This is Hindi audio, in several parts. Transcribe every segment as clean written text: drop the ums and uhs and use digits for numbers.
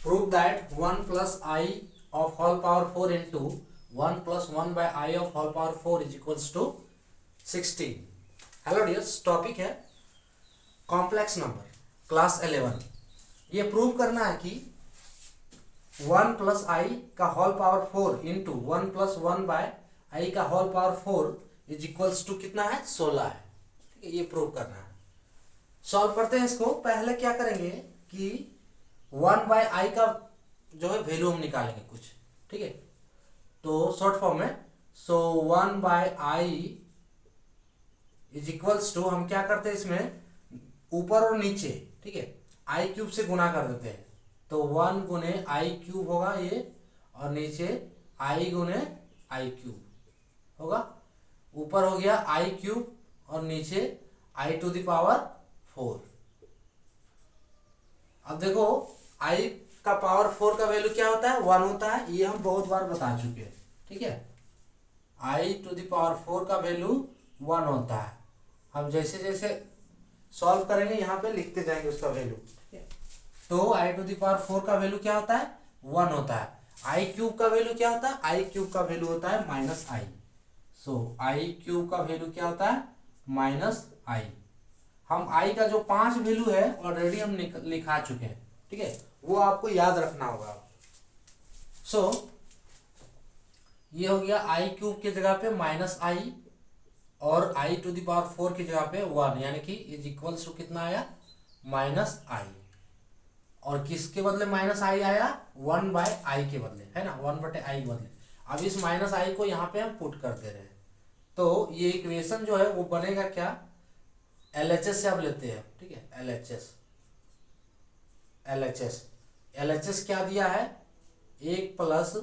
Prove that 1 plus I of whole power 4 into 1 plus 1 by I of whole power 4 is equals to 16. Hello dears, topic है कॉम्प्लेक्स नंबर क्लास 11। ये प्रूव करना है कि 1 प्लस आई का whole power 4 into 1 plus 1 by i का whole power 4 is equals to कितना है, 16 है। ठीक है, ये प्रूव करना है। सॉल्व करते हैं इसको। पहले क्या करेंगे कि 1 बाय आई का जो है वैल्यू हम निकालेंगे कुछ। ठीक है, तो शॉर्ट फॉर्म में 1 by i is equals to, हम क्या करते हैं इसमें ऊपर और नीचे, ठीक है, आई क्यूब से गुना कर देते हैं। तो 1 गुने आई क्यूब होगा ये, और नीचे आई गुने आई क्यूब होगा। ऊपर हो गया आई क्यूब और नीचे आई टू द पावर 4। अब देखो आई का पावर 4 का वैल्यू क्या होता है, 1 होता है। ये हम बहुत बार बता चुके हैं। ठीक है, आई टू द पावर 4 का वैल्यू 1 होता है। हम जैसे जैसे सॉल्व करेंगे यहाँ पे लिखते जाएंगे उसका वैल्यू। ठीक है, तो आई टू द पावर 4 का वैल्यू क्या होता है, 1 होता है। आई क्यूब का वैल्यू क्या होता है, आई क्यूब का वैल्यू होता है minus i. So I cube का वैल्यू क्या होता है, माइनस आई। हम आई का जो 5 वैल्यू है ऑलरेडी हम लिखा चुके हैं। ठीक है, वो आपको याद रखना होगा। सो ये हो गया आई क्यूब की जगह पे माइनस आई, और आई टू द पावर 4 की जगह पे 1, यानी कि इज इक्वल्स टू कितना आया, माइनस आई। और किसके बदले माइनस आई आया, 1 बाय आई के बदले, है ना, 1 बटे आई के बदले। अब इस माइनस आई को यहाँ पे हम पुट कर दे रहे हैं। तो ये इक्वेशन जो है वो बनेगा क्या, LHS से आप लेते हैं। ठीक है, LHS क्या दिया है, 1 प्लस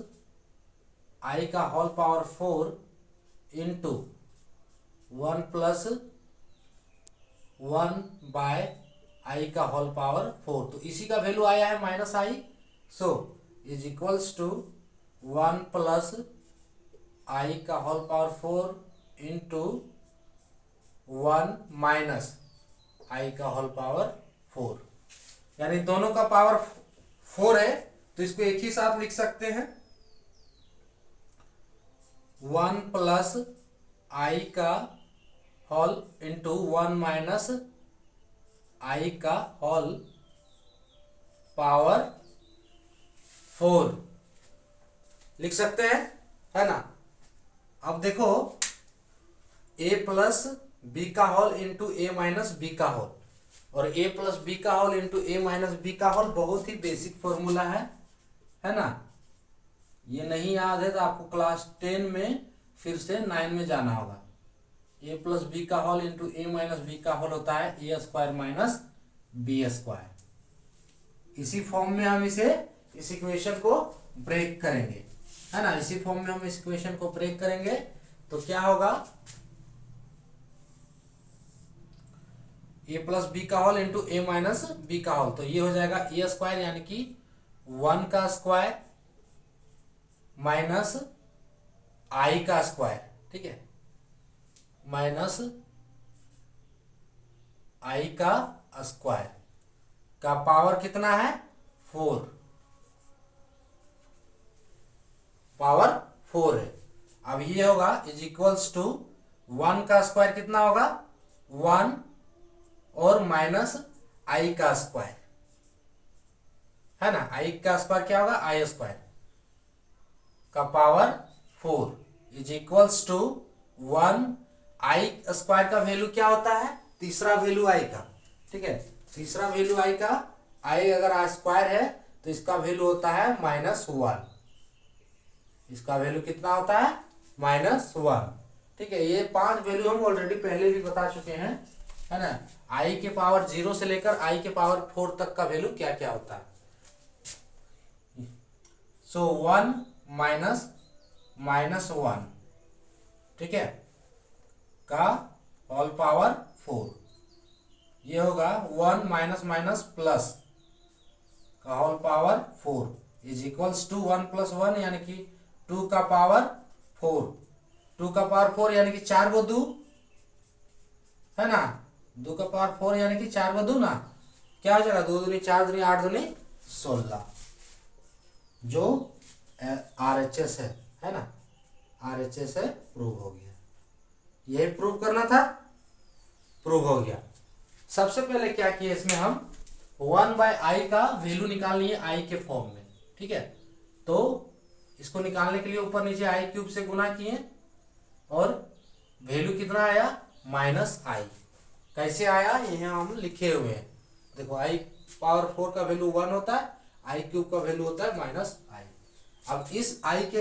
आई का whole power 4 into 1 plus 1 by i का होल पावर 4। तो इसी का वैल्यू आया है minus i. So is equals to 1 plus i का whole power 4 into 1 minus i का होल पावर 4, यानी दोनों का पावर 4 है। तो इसको एक ही साथ लिख सकते हैं, 1 प्लस आई का होल इंटू 1 माइनस आई का होल पावर 4 लिख सकते हैं, है ना। अब देखो a प्लस बी का होल इंटू ए माइनस बी का होल, और a प्लस बी का होल इंटू ए माइनस बी का होल बहुत ही बेसिक फॉर्मूला है ना। ये नहीं याद है तो आपको क्लास 10 में फिर से 9 में जाना होगा। a प्लस बी का होल इंटू ए माइनस बी का होल होता है ए स्क्वायर माइनस बी स्क्वायर। इसी फॉर्म में हम इस इक्वेशन को ब्रेक करेंगे, है ना। इसी फॉर्म में हम इस इक्वेशन को ब्रेक करेंगे तो क्या होगा, a प्लस बी का होल इंटू ए माइनस बी का होल। तो ये हो जाएगा ए स्क्वायर, यानी कि 1 का स्क्वायर माइनस आई का स्क्वायर। ठीक है, माइनस आई का स्क्वायर का पावर कितना है, 4, पावर 4 है। अब ये होगा इज इक्वल्स टू 1 का स्क्वायर कितना होगा, 1 और माइनस आई का स्क्वायर, है ना। आई का स्क्वायर क्या होगा, आई स्क्वायर का power 4 is equals to 1। I square का वैल्यू क्या होता है, तीसरा वैल्यू आई का। ठीक है, तीसरा वैल्यू आई का, आई अगर आई स्क्वायर है तो इसका वैल्यू होता है -1। इसका वैल्यू कितना होता है, -1। ठीक है, ये 5 वैल्यू हम ऑलरेडी पहले भी बता चुके हैं, है ना। आई के पावर 0 से लेकर आई के पावर 4 तक का वैल्यू क्या क्या होता है। सो 1 माइनस -1, ठीक है, का होल पावर 4। ये होगा 1 माइनस माइनस प्लस का whole power 4 is equals to 1 plus 1, यानी कि 2 का पावर 4। 2 का पावर 4 यानी कि 4 को 2, है ना। 2 का पावर 4 यानी कि 4 को 2 ना, क्या हो जाएगा, 2 दूनी 4 दूनी 8 दूनी 16। जो RHS है ना, RHS है, प्रूव हो गया। यही प्रूव करना था, प्रूव हो गया। सबसे पहले क्या किया इसमें हम 1/i का वैल्यू निकालनी है i के फॉर्म में, ठीक है। तो इसको निकालने के लिए ऊपर नीचे i³ से गुना किए और वैल्यू कितना आया -i। कैसे आया ये हम लिखे हुए हैं, देखो i⁴ का वैल्यू 1 होता है, i³ का वैल्यू होता है -i। अब इस i के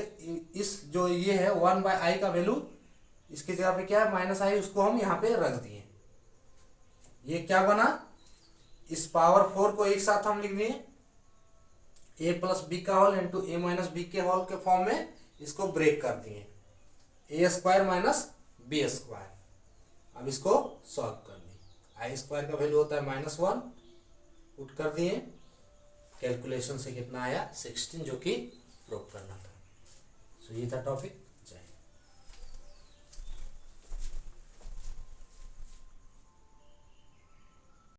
इस जो ये है 1/i का वैल्यू, इसकी जगह पे क्या है -i, उसको हम यहाँ पे रख दिए। ये क्या बना, इस पावर 4 को एक साथ हम लिख दिए a + b का होल इंटू a - b के होल के फॉर्म में, इसको ब्रेक कर दिए a² - b²। अब इसको सॉल्व कर दिए, i² का वैल्यू होता है -1, पुट कर दिए, कैलकुलेशन से कितना आया 16, जो कि प्रूव करना था। सो ये था टॉपिक।